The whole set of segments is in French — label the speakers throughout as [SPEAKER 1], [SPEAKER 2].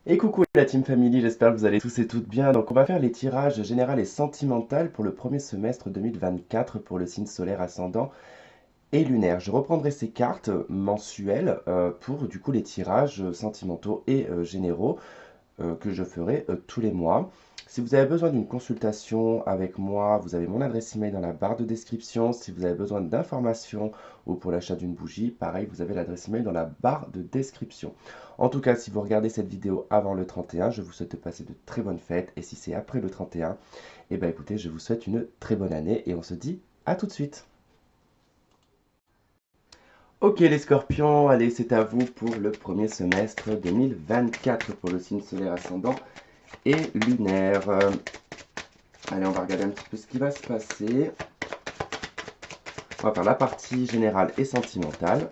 [SPEAKER 1] Et coucou la Team Family, j'espère que vous allez tous et toutes bien. Donc on va faire les tirages général et sentimental pour le premier semestre 2024 pour le signe solaire ascendant et lunaire. Je reprendrai ces cartes mensuelles pour du coup les tirages sentimentaux et généraux que je ferai tous les mois. Si vous avez besoin d'une consultation avec moi, vous avez mon adresse email dans la barre de description. Si vous avez besoin d'informations ou pour l'achat d'une bougie, pareil, vous avez l'adresse email dans la barre de description. En tout cas, si vous regardez cette vidéo avant le 31, je vous souhaite de passer de très bonnes fêtes. Et si c'est après le 31, eh bien écoutez, je vous souhaite une très bonne année et on se dit à tout de suite. Ok les scorpions, allez c'est à vous pour le premier semestre 2024 pour le signe solaire ascendant et lunaire. Allez, on va regarder un petit peu ce qui va se passer. On va faire la partie générale et sentimentale.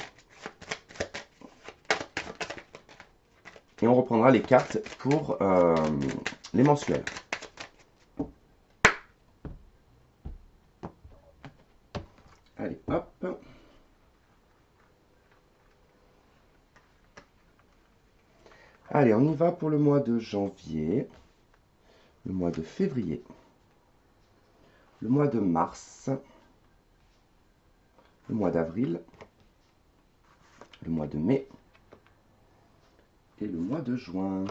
[SPEAKER 1] Et on reprendra les cartes pour les mensuels. Allez, hop. Allez, on y va pour le mois de janvier, le mois de février, le mois de mars, le mois d'avril, le mois de mai et le mois de juin.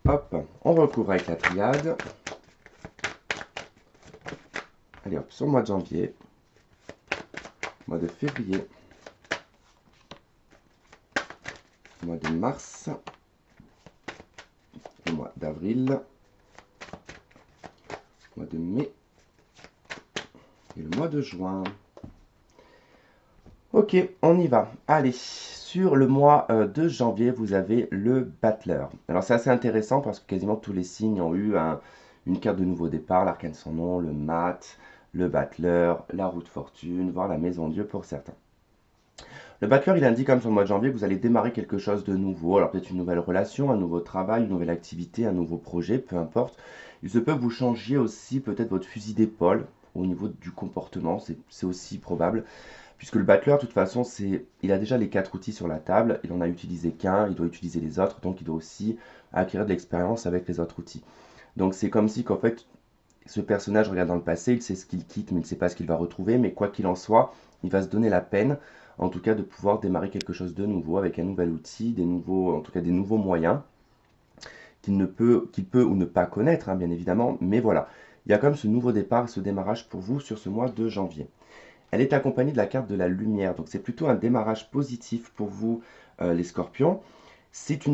[SPEAKER 1] Hop, on recouvre avec la triade. Allez hop, sur le mois de janvier, mois de février, mois de mars, le mois d'avril, mois de mai et le mois de juin. Ok, on y va. Allez, sur le mois de janvier, vous avez le battleur. Alors c'est assez intéressant parce que quasiment tous les signes ont eu une carte de nouveau départ, l'arcane sans nom, le mat, le battleur, la roue de fortune, voire la maison Dieu pour certains. Le battleur, il indique comme sur le mois de janvier que vous allez démarrer quelque chose de nouveau. Alors peut-être une nouvelle relation, un nouveau travail, une nouvelle activité, un nouveau projet, peu importe. Il se peut que vous changiez aussi peut-être votre fusil d'épaule au niveau du comportement, c'est aussi probable. Puisque le battleur, de toute façon, il a déjà les 4 outils sur la table, il en a utilisé qu'un, il doit utiliser les autres, donc il doit aussi acquérir de l'expérience avec les autres outils. Donc c'est comme si qu'en fait, ce personnage regarde dans le passé, il sait ce qu'il quitte, mais il ne sait pas ce qu'il va retrouver, mais quoi qu'il en soit, il va se donner la peine, en tout cas, de pouvoir démarrer quelque chose de nouveau avec un nouvel outil, en tout cas des nouveaux moyens qu'il peut ou ne pas connaître, hein, bien évidemment, mais voilà. Il y a quand même ce nouveau départ, ce démarrage pour vous sur ce mois de janvier. Elle est accompagnée de la carte de la lumière, donc c'est plutôt un démarrage positif pour vous, les scorpions. C'est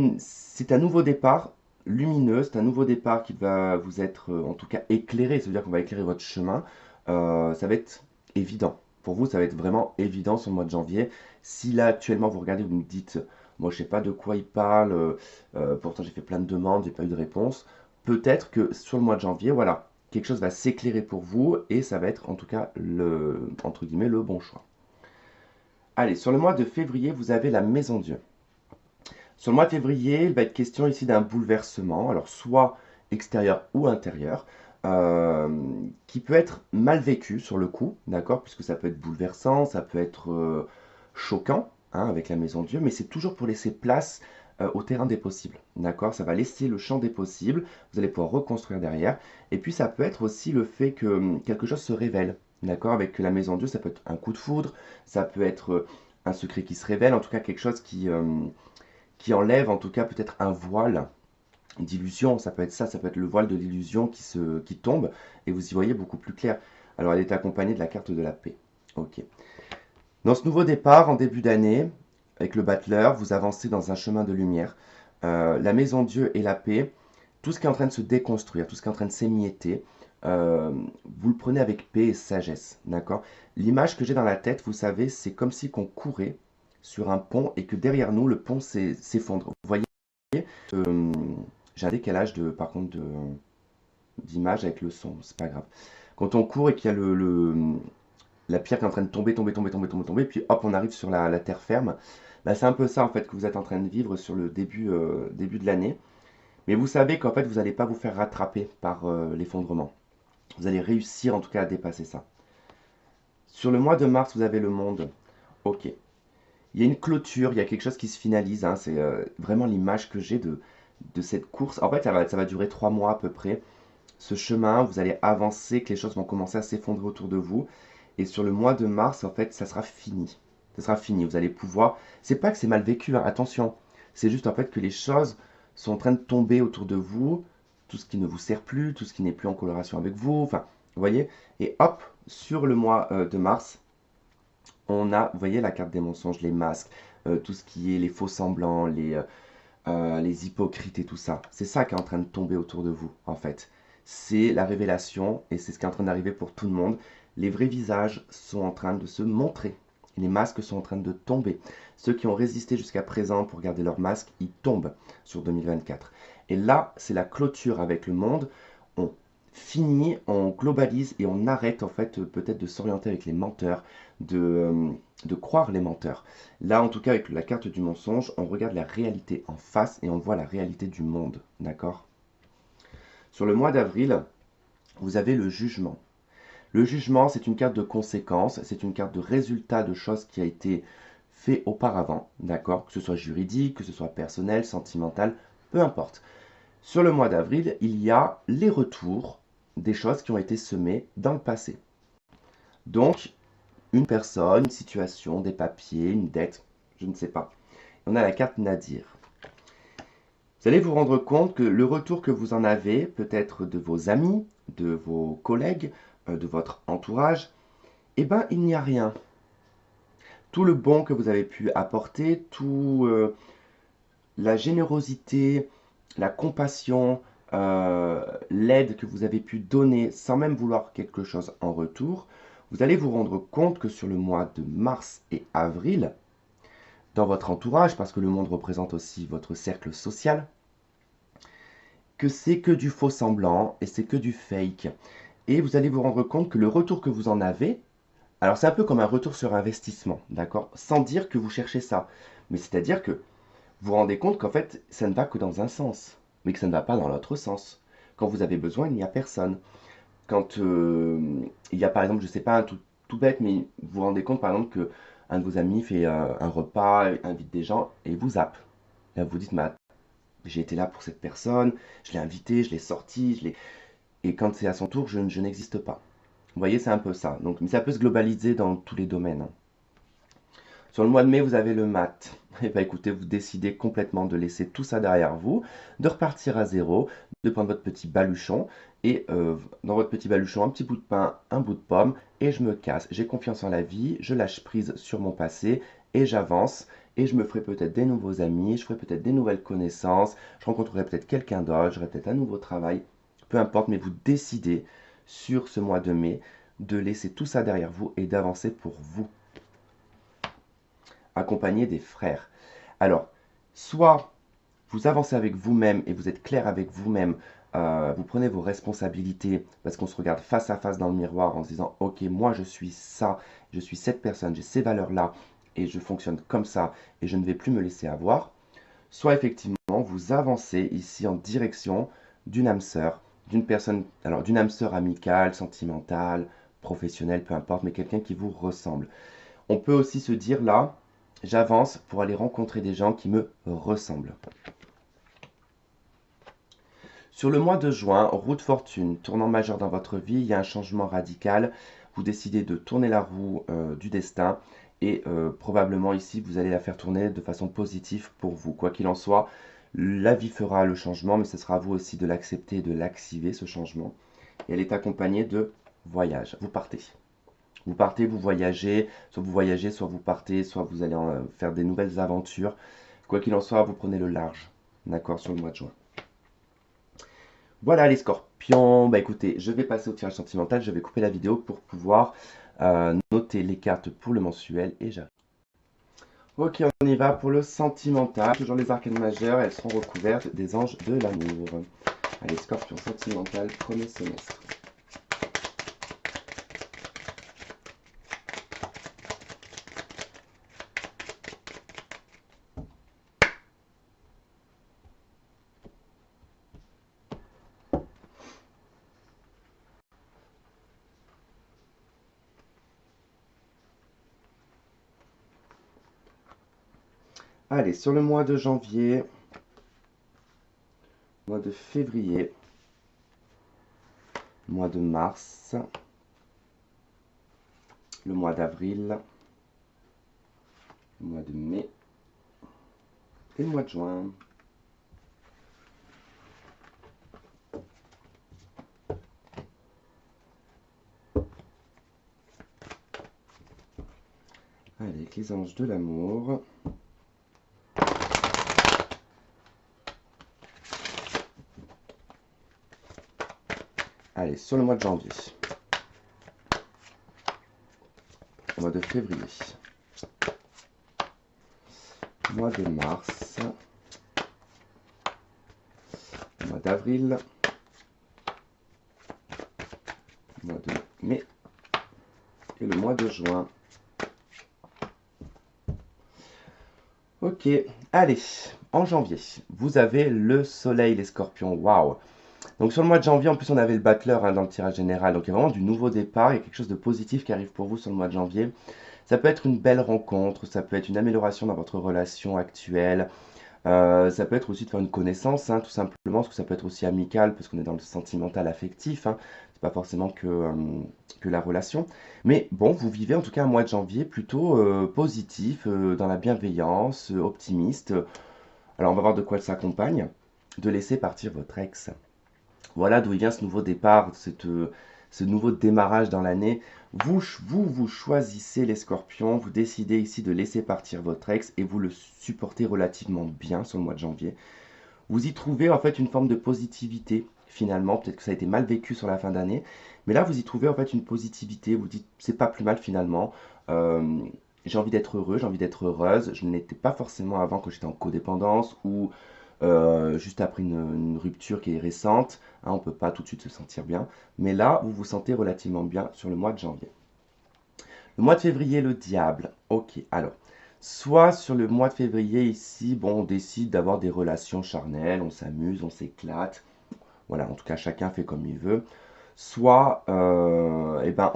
[SPEAKER 1] un nouveau départ lumineux, c'est un nouveau départ qui va vous être en tout cas éclairé, ça veut dire qu'on va éclairer votre chemin. Ça va être évident. Pour vous, ça va être vraiment évident sur le mois de janvier. Si là actuellement vous regardez, vous me dites, moi je sais pas de quoi il parle, pourtant j'ai fait plein de demandes, j'ai pas eu de réponse. Peut-être que sur le mois de janvier, voilà, quelque chose va s'éclairer pour vous et ça va être en tout cas entre guillemets, le bon choix. Allez, sur le mois de février, vous avez la maison Dieu. Sur le mois de février, il va être question ici d'un bouleversement, alors soit extérieur ou intérieur, euh, qui peut être mal vécu sur le coup, d'accord, puisque ça peut être bouleversant, ça peut être choquant, hein, avec la maison Dieu, mais c'est toujours pour laisser place au terrain des possibles, d'accord. Ça va laisser le champ des possibles, vous allez pouvoir reconstruire derrière, et puis ça peut être aussi le fait que quelque chose se révèle, d'accord, avec la maison Dieu, ça peut être un coup de foudre, ça peut être un secret qui se révèle, en tout cas quelque chose qui enlève en tout cas peut-être un voile d'illusion, ça peut être ça, ça peut être le voile de l'illusion qui tombe et vous y voyez beaucoup plus clair. Alors elle est accompagnée de la carte de la paix. Ok. Dans ce nouveau départ en début d'année, avec le battleur, vous avancez dans un chemin de lumière. La maison Dieu et la paix, tout ce qui est en train de se déconstruire, tout ce qui est en train de s'émietter, euh, vous le prenez avec paix et sagesse, d'accord. L'image que j'ai dans la tête, vous savez, c'est comme si qu'on courait sur un pont et que derrière nous, le pont s'effondre. Vous voyez, euh, j'ai un décalage par contre d'image avec le son, c'est pas grave. Quand on court et qu'il y a la pierre qui est en train de tomber, puis hop, on arrive sur la terre ferme. Bah, c'est un peu ça en fait que vous êtes en train de vivre sur le début de l'année. Mais vous savez qu'en fait, vous n'allez pas vous faire rattraper par l'effondrement. Vous allez réussir en tout cas à dépasser ça. Sur le mois de mars, vous avez le monde. Ok. Il y a une clôture, il y a quelque chose qui se finalise, hein, c'est vraiment l'image que j'ai de cette course. En fait, ça va durer 3 mois à peu près. Ce chemin, vous allez avancer, que les choses vont commencer à s'effondrer autour de vous. Et sur le mois de mars, en fait, ça sera fini. Ça sera fini. Vous allez pouvoir. C'est pas que c'est mal vécu, hein, attention. C'est juste en fait que les choses sont en train de tomber autour de vous. Tout ce qui ne vous sert plus, tout ce qui n'est plus en coloration avec vous. Enfin, vous voyez. Et hop, sur le mois de mars, on a, vous voyez, la carte des mensonges, les masques, tout ce qui est les faux semblants, les hypocrites et tout ça. C'est ça qui est en train de tomber autour de vous, en fait. C'est la révélation et c'est ce qui est en train d'arriver pour tout le monde. Les vrais visages sont en train de se montrer. Les masques sont en train de tomber. Ceux qui ont résisté jusqu'à présent pour garder leur masque, ils tombent sur 2024. Et là, c'est la clôture avec le monde. On finit, on globalise et on arrête en fait peut-être de s'orienter avec les menteurs, de croire les menteurs. Là, en tout cas, avec la carte du mensonge, on regarde la réalité en face et on voit la réalité du monde. D'accord? Sur le mois d'avril, vous avez le jugement. Le jugement, c'est une carte de conséquence, c'est une carte de résultat de choses qui a été fait auparavant. D'accord? Que ce soit juridique, que ce soit personnel, sentimental, peu importe. Sur le mois d'avril, il y a les retours des choses qui ont été semées dans le passé. Donc, une personne, une situation, des papiers, une dette, je ne sais pas. On a la carte Nadir. Vous allez vous rendre compte que le retour que vous en avez, peut-être de vos amis, de vos collègues, de votre entourage, eh bien, il n'y a rien. Tout le bon que vous avez pu apporter, tout la générosité, la compassion, l'aide que vous avez pu donner sans même vouloir quelque chose en retour, vous allez vous rendre compte que sur le mois de mars et avril, dans votre entourage, parce que le monde représente aussi votre cercle social, que c'est que du faux semblant et c'est que du fake. Et vous allez vous rendre compte que le retour que vous en avez, alors c'est un peu comme un retour sur investissement, d'accord? Sans dire que vous cherchez ça. Mais c'est-à-dire que vous vous rendez compte qu'en fait, ça ne va que dans un sens, mais que ça ne va pas dans l'autre sens. Quand vous avez besoin, il n'y a personne. Quand il y a par exemple, je ne sais pas, un tout bête, mais vous vous rendez compte par exemple que un de vos amis fait un repas, invite des gens et vous zappe. Là, vous dites, mais j'ai été là pour cette personne, je l'ai invité, je l'ai sorti, et quand c'est à son tour, je n'existe pas. Vous voyez, c'est un peu ça. Donc, mais ça peut se globaliser dans tous les domaines, hein. Sur le mois de mai, vous avez le mat. Et bien écoutez, vous décidez complètement de laisser tout ça derrière vous, de repartir à zéro, de prendre votre petit baluchon, et dans votre petit baluchon, un petit bout de pain, un bout de pomme, et je me casse. J'ai confiance en la vie, je lâche prise sur mon passé, et j'avance, et je me ferai peut-être des nouveaux amis, je ferai peut-être des nouvelles connaissances, je rencontrerai peut-être quelqu'un d'autre, j'aurai peut-être un nouveau travail, peu importe, mais vous décidez sur ce mois de mai de laisser tout ça derrière vous et d'avancer pour vous, accompagné des frères. Alors, soit vous avancez avec vous-même et vous êtes clair avec vous-même, vous prenez vos responsabilités parce qu'on se regarde face à face dans le miroir en se disant ok, moi je suis ça, je suis cette personne, j'ai ces valeurs-là et je fonctionne comme ça et je ne vais plus me laisser avoir. Soit effectivement vous avancez ici en direction d'une âme sœur, d'une personne, alors d'une âme sœur amicale, sentimentale, professionnelle, peu importe, mais quelqu'un qui vous ressemble. On peut aussi se dire là, j'avance pour aller rencontrer des gens qui me ressemblent. Sur le mois de juin, roue de fortune, tournant majeur dans votre vie, il y a un changement radical. Vous décidez de tourner la roue du destin et probablement ici vous allez la faire tourner de façon positive pour vous. Quoi qu'il en soit, la vie fera le changement, mais ce sera à vous aussi de l'accepter et de l'activer ce changement. Et elle est accompagnée de voyage. Vous partez. Vous partez, vous voyagez, soit vous partez, soit vous allez faire des nouvelles aventures. Quoi qu'il en soit, vous prenez le large, d'accord, sur le mois de juin. Voilà les scorpions, bah écoutez, je vais passer au tirage sentimental, je vais couper la vidéo pour pouvoir noter les cartes pour le mensuel et j'arrive. Ok, on y va pour le sentimental, toujours les arcanes majeures, elles seront recouvertes des anges de l'amour. Allez, scorpion sentimental, premier semestre. Allez, sur le mois de janvier, mois de février, mois de mars, le mois d'avril, le mois de mai et le mois de juin. Allez, avec les anges de l'amour. Allez, sur le mois de janvier, mois de février, mois de mars, mois d'avril, mois de mai et le mois de juin. Ok, allez, en janvier, vous avez le soleil, les scorpions, waouh! Donc sur le mois de janvier, en plus on avait le battleur dans le tirage général, donc il y a vraiment du nouveau départ, il y a quelque chose de positif qui arrive pour vous sur le mois de janvier. Ça peut être une belle rencontre, ça peut être une amélioration dans votre relation actuelle, ça peut être aussi de faire une connaissance, tout simplement, parce que ça peut être aussi amical, parce qu'on est dans le sentimental affectif, c'est pas forcément que la relation. Mais bon, vous vivez en tout cas un mois de janvier plutôt positif, dans la bienveillance, optimiste. Alors on va voir de quoi elle s'accompagne. De laisser partir votre ex. Voilà d'où il vient ce nouveau départ, ce nouveau démarrage dans l'année. Vous choisissez les scorpions, vous décidez ici de laisser partir votre ex et vous le supportez relativement bien sur le mois de janvier. Vous y trouvez en fait une forme de positivité finalement, peut-être que ça a été mal vécu sur la fin d'année, mais là vous y trouvez en fait une positivité, vous dites c'est pas plus mal finalement. Euh, j'ai envie d'être heureux, j'ai envie d'être heureuse. Je ne l'étais pas forcément avant quand j'étais en codépendance ou juste après une rupture qui est récente. On ne peut pas tout de suite se sentir bien. Mais là, vous vous sentez relativement bien sur le mois de janvier. Le mois de février, le diable. Ok, alors, soit sur le mois de février ici, bon, on décide d'avoir des relations charnelles, on s'amuse, on s'éclate. Voilà, en tout cas, chacun fait comme il veut. Soit, eh ben,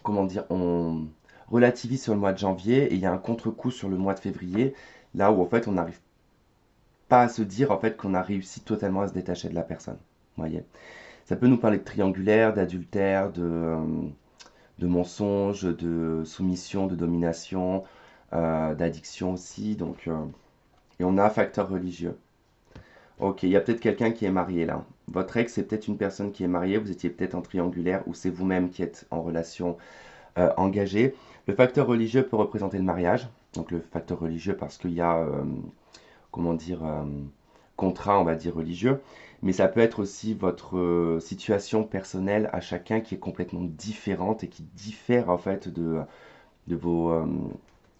[SPEAKER 1] comment dire, on relativise sur le mois de janvier et il y a un contre-coup sur le mois de février, là où en fait on n'arrive pas à se dire en fait qu'on a réussi totalement à se détacher de la personne. Vous voyez, ça peut nous parler de triangulaire, d'adultère, de mensonge, de soumission, de domination, d'addiction aussi. Donc, et on a un facteur religieux. Ok, il y a peut-être quelqu'un qui est marié là. Votre ex, c'est peut-être une personne qui est mariée, vous étiez peut-être en triangulaire ou c'est vous-même qui êtes en relation engagée. Le facteur religieux peut représenter le mariage. Donc le facteur religieux parce qu'il y a, comment dire, contrat, on va dire, religieux. Mais ça peut être aussi votre situation personnelle à chacun qui est complètement différente et qui diffère en fait de, vos,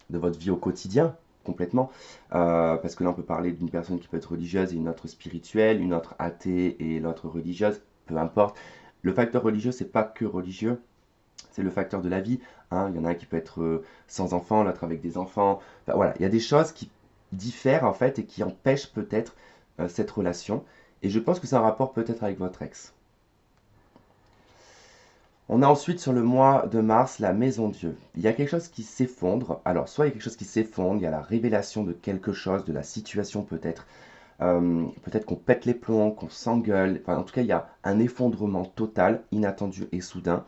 [SPEAKER 1] de votre vie au quotidien, complètement. Parce que là, on peut parler d'une personne qui peut être religieuse et une autre spirituelle, une autre athée et l'autre religieuse, peu importe. Le facteur religieux, c'est pas que religieux, c'est le facteur de la vie. Il y en a un qui peut être sans enfants, l'autre avec des enfants. Enfin, voilà, il y a des choses qui diffèrent en fait et qui empêchent peut-être cette relation. Et je pense que c'est un rapport peut-être avec votre ex. On a ensuite sur le mois de mars la maison Dieu. Il y a quelque chose qui s'effondre. Alors, soit il y a quelque chose qui s'effondre, il y a la révélation de quelque chose, de la situation peut-être. Peut-être qu'on pète les plombs, qu'on s'engueule. Enfin, en tout cas, il y a un effondrement total, inattendu et soudain.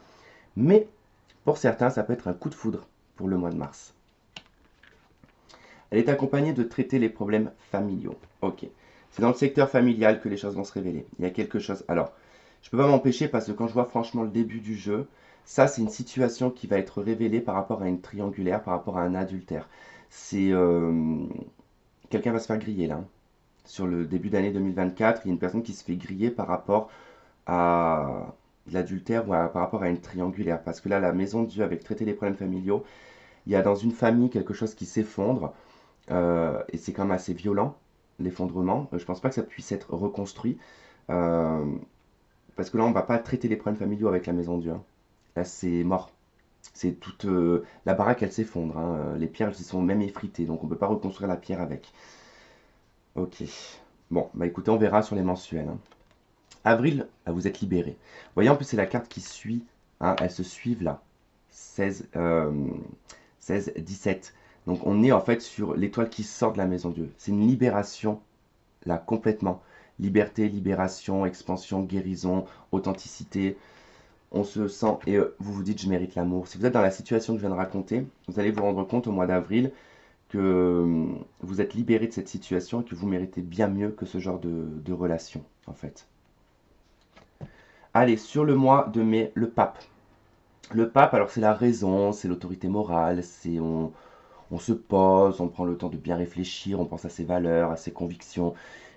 [SPEAKER 1] Mais pour certains, ça peut être un coup de foudre pour le mois de mars. Elle est accompagnée de traiter les problèmes familiaux. Ok. C'est dans le secteur familial que les choses vont se révéler. Il y a quelque chose. Alors, je ne peux pas m'empêcher parce que quand je vois franchement le début du jeu, ça c'est une situation qui va être révélée par rapport à une triangulaire, par rapport à un adultère. C'est quelqu'un va se faire griller là. Sur le début d'année 2024, il y a une personne qui se fait griller par rapport à l'adultère ou par rapport à une triangulaire. Parce que là, la maison de Dieu avec traiter les problèmes familiaux, il y a dans une famille quelque chose qui s'effondre. Et c'est quand même assez violent, l'effondrement. Je ne pense pas que ça puisse être reconstruit. Euh, Parce que là, on ne va pas traiter les problèmes familiaux avec la maison de Dieu. Là, c'est mort. C'est toute la baraque, elle s'effondre. Les pierres, elles se sont même effritées. Donc, on ne peut pas reconstruire la pierre avec. Ok. Bon, bah écoutez, on verra sur les mensuels. Avril, vous êtes libéré. Vous voyez, en plus, c'est la carte qui suit. Elles se suivent là. 16, 16, 17. Donc on est en fait sur l'étoile qui sort de la maison Dieu. C'est une libération, là, complètement. Liberté, libération, expansion, guérison, authenticité. On se sent, et vous vous dites, je mérite l'amour. Si vous êtes dans la situation que je viens de raconter, vous allez vous rendre compte au mois d'avril que vous êtes libéré de cette situation et que vous méritez bien mieux que ce genre de relation, en fait. Allez, sur le mois de mai, le pape. Le pape, alors c'est la raison, c'est l'autorité morale, on se pose, on prend le temps de bien réfléchir, on pense à ses valeurs, à ses convictions,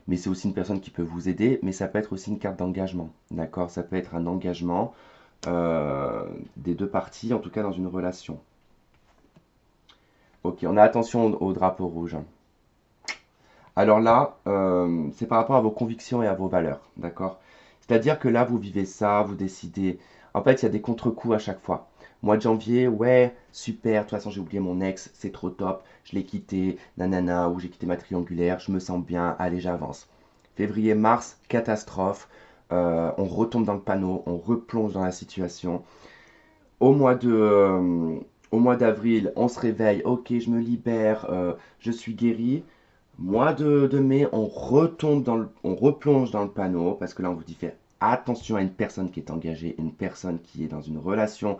[SPEAKER 1] mais c'est aussi une personne qui peut vous aider, mais ça peut être aussi une carte d'engagement, d'accord? Ça peut être un engagement des deux parties, en tout cas dans une relation. Ok, on a attention au drapeau rouge. Alors là, c'est par rapport à vos convictions et à vos valeurs, d'accord? C'est-à-dire que là, vous vivez ça, vous décidez. En fait, il y a des contre-coups à chaque fois. Mois de janvier, ouais, super, de toute façon, j'ai oublié mon ex, c'est trop top, je l'ai quitté, nanana, ou j'ai quitté ma triangulaire, je me sens bien, allez, j'avance. Février, mars, catastrophe, on retombe dans le panneau, on replonge dans la situation. Au mois de, au mois d'avril, on se réveille, ok, je me libère, je suis guéri. Mois de mai, on retombe on replonge dans le panneau parce que là, on vous dit faire attention à une personne qui est engagée, une personne qui est dans une relation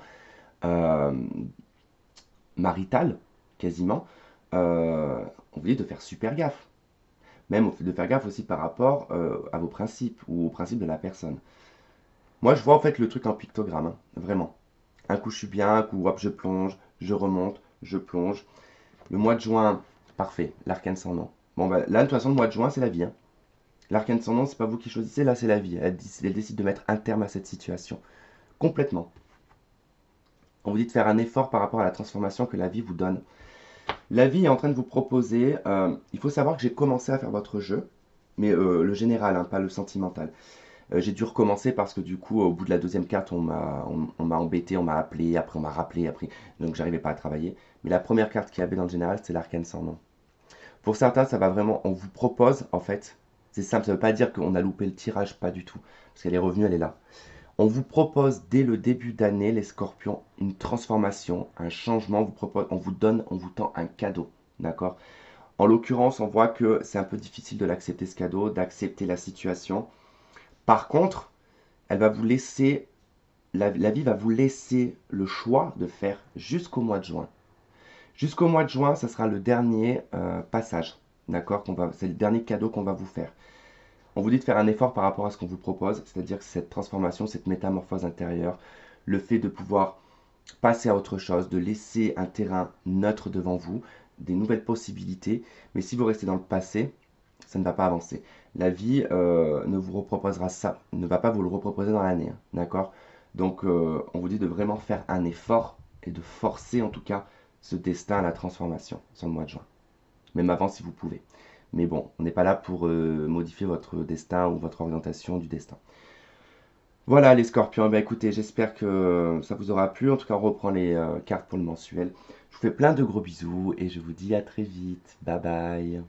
[SPEAKER 1] euh, maritale, quasiment. On vous dit de faire super gaffe. Même de faire gaffe aussi par rapport à vos principes ou aux principes de la personne. Moi, je vois en fait le truc en pictogramme, hein, vraiment. Un coup, je suis bien, un coup, hop, je plonge, je remonte, je plonge. Le mois de juin, parfait, l'arcane sans nom. Bon, bah, là, de toute façon, le mois de juin, c'est la vie, hein. L'arcane sans nom, c'est pas vous qui choisissez, là, c'est la vie. Elle décide de mettre un terme à cette situation. Complètement. On vous dit de faire un effort par rapport à la transformation que la vie vous donne. La vie est en train de vous proposer. Il faut savoir que j'ai commencé à faire votre jeu, mais le général, hein, pas le sentimental. J'ai dû recommencer parce que du coup, au bout de la deuxième carte, on m'a embêté, on m'a appelé, après on m'a rappelé, après, donc j'arrivais pas à travailler. Mais la première carte qu'il y avait dans le général, c'est l'arcane sans nom. Pour certains, ça va vraiment, on vous propose, en fait, c'est simple, ça ne veut pas dire qu'on a loupé le tirage, pas du tout, parce qu'elle est revenue, elle est là. On vous propose dès le début d'année, les scorpions, une transformation, un changement, on vous donne, on vous tend un cadeau, d'accord? En l'occurrence, on voit que c'est un peu difficile de l'accepter ce cadeau, d'accepter la situation. Par contre, elle va vous laisser, la vie va vous laisser le choix de faire jusqu'au mois de juin. Jusqu'au mois de juin, ça sera le dernier passage, d'accord? C'est le dernier cadeau qu'on va vous faire. On vous dit de faire un effort par rapport à ce qu'on vous propose, c'est-à-dire que cette transformation, cette métamorphose intérieure, le fait de pouvoir passer à autre chose, de laisser un terrain neutre devant vous, des nouvelles possibilités. Mais si vous restez dans le passé, ça ne va pas avancer. La vie ne vous reproposera ça, ne va pas vous le reproposer dans l'année, hein, d'accord? Donc on vous dit de vraiment faire un effort et de forcer en tout cas ce destin à la transformation sur le mois de juin. Même avant si vous pouvez. Mais bon, on n'est pas là pour modifier votre destin ou votre orientation du destin. Voilà les scorpions, ben, écoutez, j'espère que ça vous aura plu. En tout cas, on reprend les cartes pour le mensuel. Je vous fais plein de gros bisous et je vous dis à très vite. Bye bye.